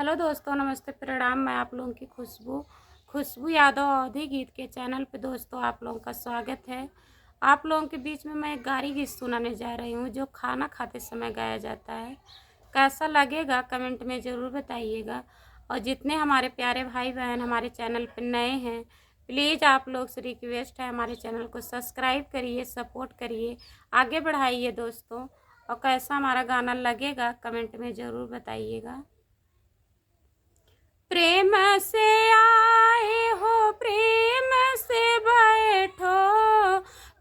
Hello दोस्तों, नमस्ते, प्रणाम। मैं आप लोगों की खुशबू यादव अवधी गीत के चैनल पे दोस्तों आप लोगों का स्वागत है। आप लोगों के बीच में मैं एक गारी गीत सुनाने जा रही हूँ जो खाना खाते समय गाया जाता है। कैसा लगेगा कमेंट में ज़रूर बताइएगा। और जितने हमारे प्यारे भाई बहन हमारे चैनल पर नए हैं, प्लीज़ आप लोग से रिक्वेस्ट है, हमारे चैनल को सब्सक्राइब करिए, सपोर्ट करिए, आगे बढ़ाइए दोस्तों। और कैसा हमारा गाना लगेगा कमेंट में ज़रूर बताइएगा। प्रेम से आए हो, प्रेम से बैठो,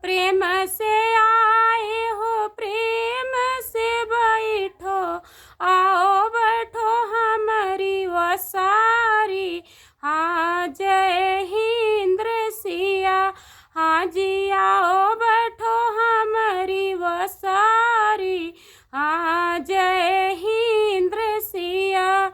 प्रेम से आए हो, प्रेम से बैठो, आओ बैठो हमारी वसारी। हाँ जय हिंद सिया, हाँ जी आओ बैठो हमारी वसारी। हाँ जय हिंद सिया।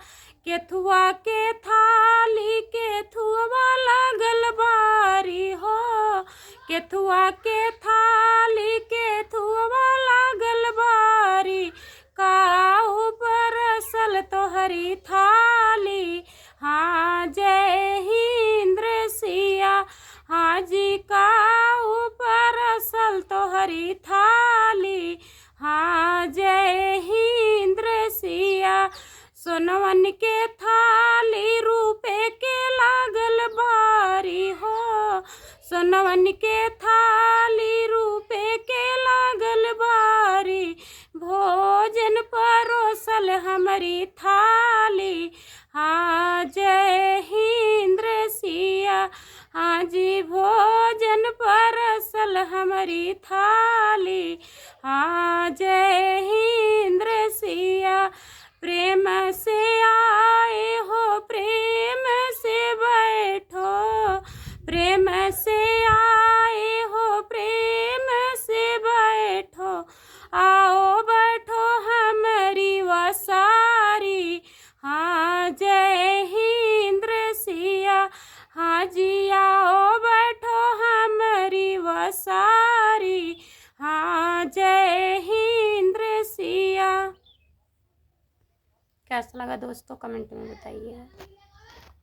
केथुआ के थाली केथुआ लागल बारी हो, केथुआ के थाली केथुआ लागल बारी, काऊ परसल तोहरी थाली। हाँ जय हिंद सिया, हाँ जी काऊ परसल तोहरी थाली। हाँ जय हिंद सिया। सोनवन के थाली रूपे के लागल बारी हो, सोनवन के थाली रूपे के लागल बारी, भोजन परोसल हमारी थाली। हाँ जय हिंद सिया, हाँ जी भोजन परोसल हमारी थाली। हाँ जय हिंद सिया। प्रेम से आए हो, प्रेम से बैठो, प्रेम से आए हो, प्रेम से बैठो, आओ बैठो हमारी वसारी। हाँ जय हिंद सिया, हाँ जी आओ बैठो हमारी वसारी। हाँ जय हिंद सिया। कैसा लगा दोस्तों कमेंट में बताइए।